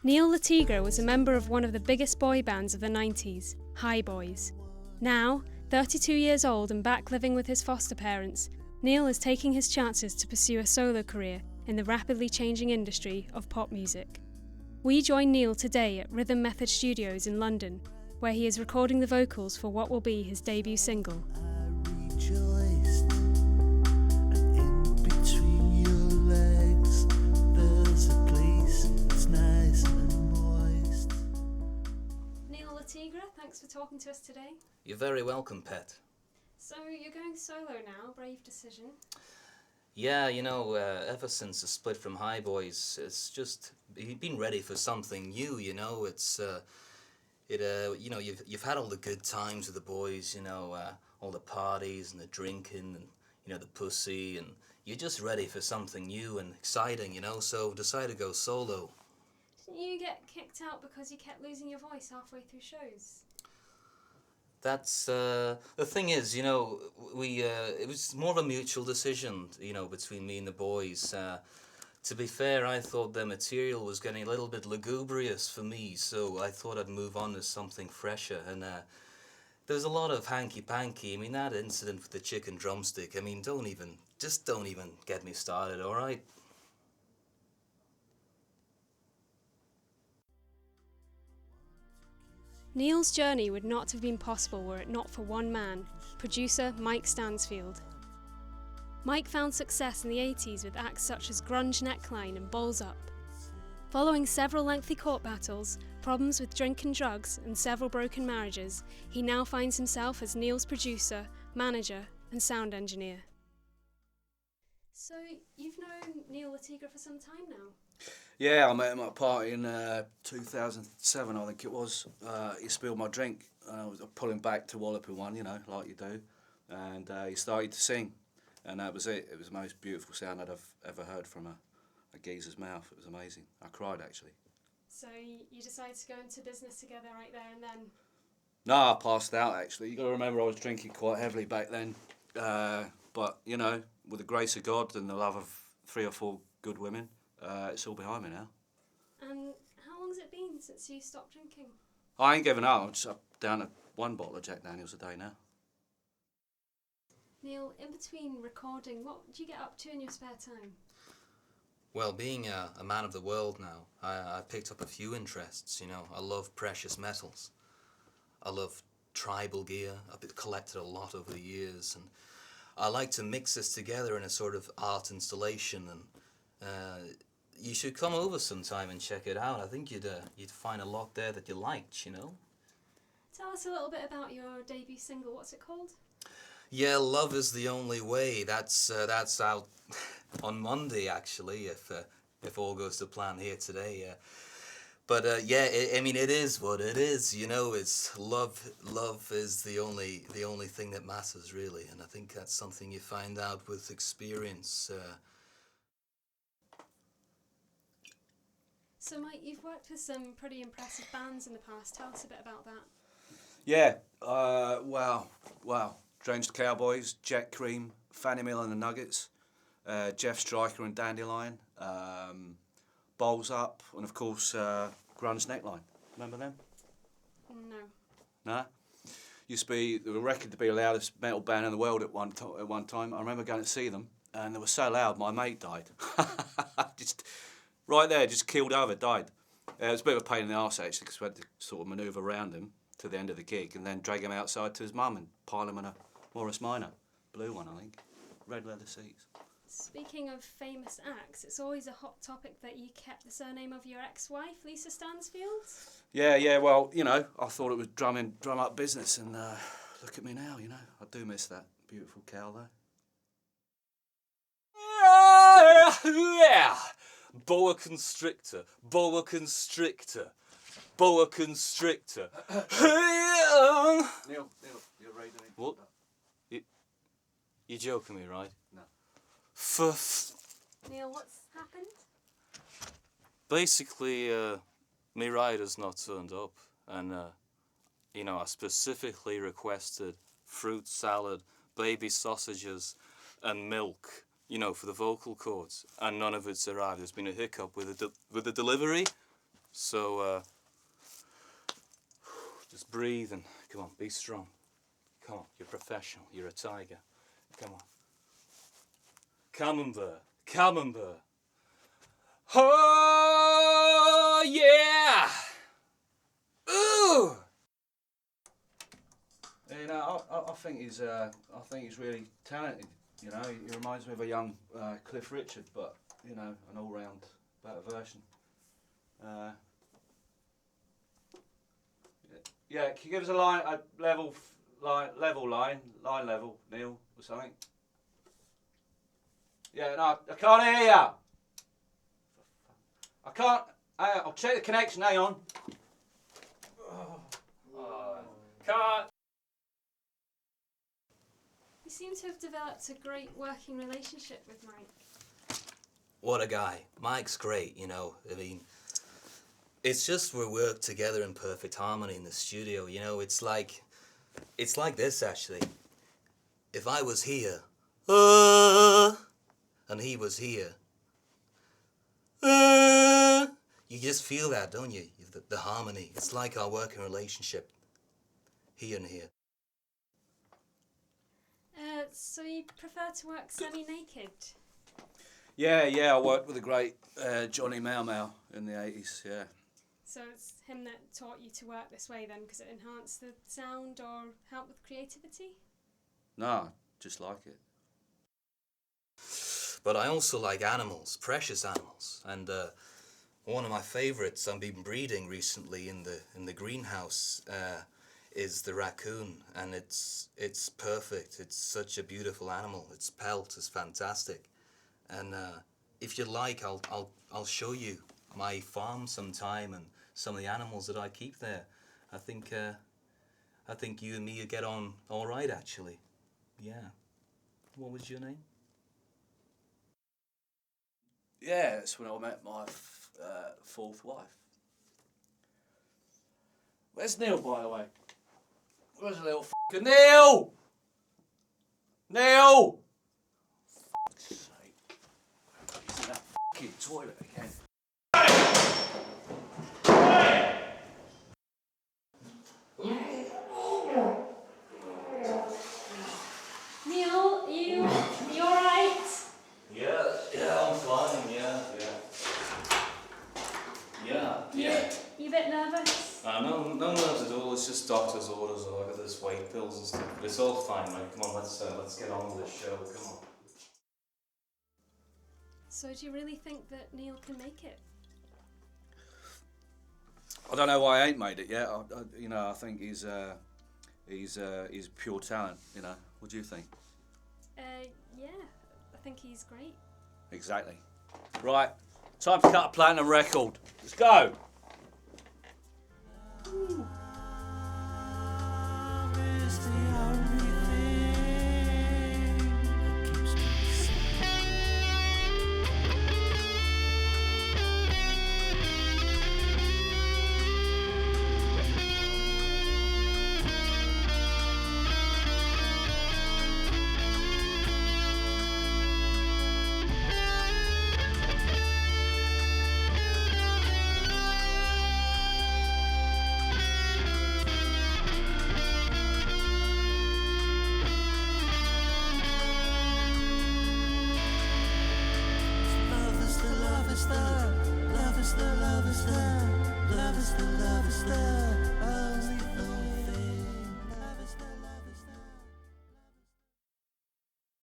Neil Le Tigre was a member of one of the biggest boy bands of the 90s, High Boys. Now, 32 years old and back living with his foster parents, Neil is taking his chances to pursue a solo career in the rapidly changing industry of pop music. We join Neil today at Rhythm Method Studios in London, where he is recording the vocals for what will be his debut single. Neil Le Tigre, thanks for talking to us today. You're very welcome, Pet. So you're going solo now, brave decision. Yeah, ever since the split from High Boys, it's just been ready for something new. You've had all the good times with the boys, all the parties and the drinking and the pussy, and you're just ready for something new and exciting, so decided to go solo. Didn't you get kicked out because you kept losing your voice halfway through shows? That's the thing is, it was more of a mutual decision, between me and the boys. To be fair, I thought their material was getting a little bit lugubrious for me, so I thought I'd move on to something fresher. And there's a lot of hanky-panky. I mean, that incident with the chicken drumstick, don't even get me started, all right? Neil's journey would not have been possible were it not for one man, producer Mike Stansfield. Mike found success in the 80s with acts such as Grunge Neckline and Balls Up. Following several lengthy court battles, problems with drink and drugs, and several broken marriages, he now finds himself as Neil's producer, manager, and sound engineer. So, you've known Neil Le Tigre for some time now? Yeah, I met him at a party in 2007, I think it was. He spilled my drink. I was pulling back to wallop in one, like you do. And he started to sing. And that was it. It was the most beautiful sound I'd have ever heard from a geezer's mouth. It was amazing. I cried, actually. So you decided to go into business together right there and then? No, I passed out, actually. You got to remember I was drinking quite heavily back then. But, with the grace of God and the love of 3 or 4 good women, it's all behind me now. And how long's it been since you stopped drinking? I ain't given up. I'm just up down to 1 bottle of Jack Daniels a day now. Neil, in between recording, what do you get up to in your spare time? Well, being a man of the world now, I picked up a few interests, I love precious metals. I love tribal gear. I've collected a lot over the years, and I like to mix this together in a sort of art installation, and you should come over sometime and check it out. I think you'd find a lot there that you liked, Tell us a little bit about your debut single. What's it called? Yeah, Love Is the Only Way. That's out on Monday, actually, if all goes to plan here today. But it is what it is. It's love. Love is the only thing that matters, really. And I think that's something you find out with experience. So, Mike, you've worked with some pretty impressive bands in the past. Tell us a bit about that. Yeah, wow. Drenched Cowboys, Jet Cream, Fanny Mill and the Nuggets, Jeff Stryker and Dandelion, Bowls Up, and of course Grunge Neckline. Remember them? No. No? Used to be the record to be the loudest metal band in the world at one time. I remember going to see them, and they were so loud my mate died. Just right there, just keeled over, died. It was a bit of a pain in the arse actually, because we had to sort of manoeuvre around him to the end of the gig, and then drag him outside to his mum and pile him in a Morris Minor, blue one I think, red leather seats. Speaking of famous acts, it's always a hot topic that you kept the surname of your ex-wife, Lisa Stansfield. Yeah, well, I thought it was drum up business, and look at me now, I do miss that beautiful cow though. Yeah! Boa constrictor, boa constrictor, boa constrictor. Neil, you're ready to What? You're joking me, right? No. Neil, what's happened? Basically, my rider's not turned up, and I specifically requested fruit salad, baby sausages, and milk, for the vocal cords, and none of it's arrived. There's been a hiccup with the delivery, So, just breathe and come on, be strong. Come on, you're professional, you're a tiger. Come on. Camembert, camembert. Oh, yeah! Ooh! You know, I think he's really talented. You know, he reminds me of a young Cliff Richard, but you know, an all-round better version. Yeah, can you give us a line, a level line, level, Neil, or something? Yeah, no, I can't hear you. I can't. I'll check the connection. Hang on. Cut! You seem to have developed a great working relationship with Mike. What a guy. Mike's great, you know. I mean, it's just we work together in perfect harmony in the studio, you know. It's like this, actually. If I was here, and he was here, you just feel that, don't you? The harmony. It's like our working relationship, here and here. So you prefer to work semi-naked? Yeah, I worked with the great Johnny Mau Mau in the 80s, yeah. So it's him that taught you to work this way then, because it enhanced the sound or helped with creativity? No, just like it. But I also like animals, precious animals, and one of my favourites I've been breeding recently in the greenhouse is the raccoon, and it's perfect. It's such a beautiful animal. Its pelt is fantastic, and if you like, I'll show you my farm sometime and some of the animals that I keep there. I think you and me would get on all right, actually. Yeah. What was your name? Yeah, that's when I met my fourth wife. Where's Neil, by the way? Where's the little fucking Neil? Neil! Fuck's sake. He's in that fucking toilet again. Neil, you alright? Yeah, I'm fine, yeah. You a bit nervous? No nerves at all. It's just doctor's orders. I got this weight pills and stuff. But it's all fine, mate. Come on, let's get on with this show. Come on. So do you really think that Neil can make it? I don't know why I ain't made it yet. I think he's pure talent. You know, what do you think? Yeah, I think he's great. Exactly. Right, time to cut a platinum record. Let's go. Love is the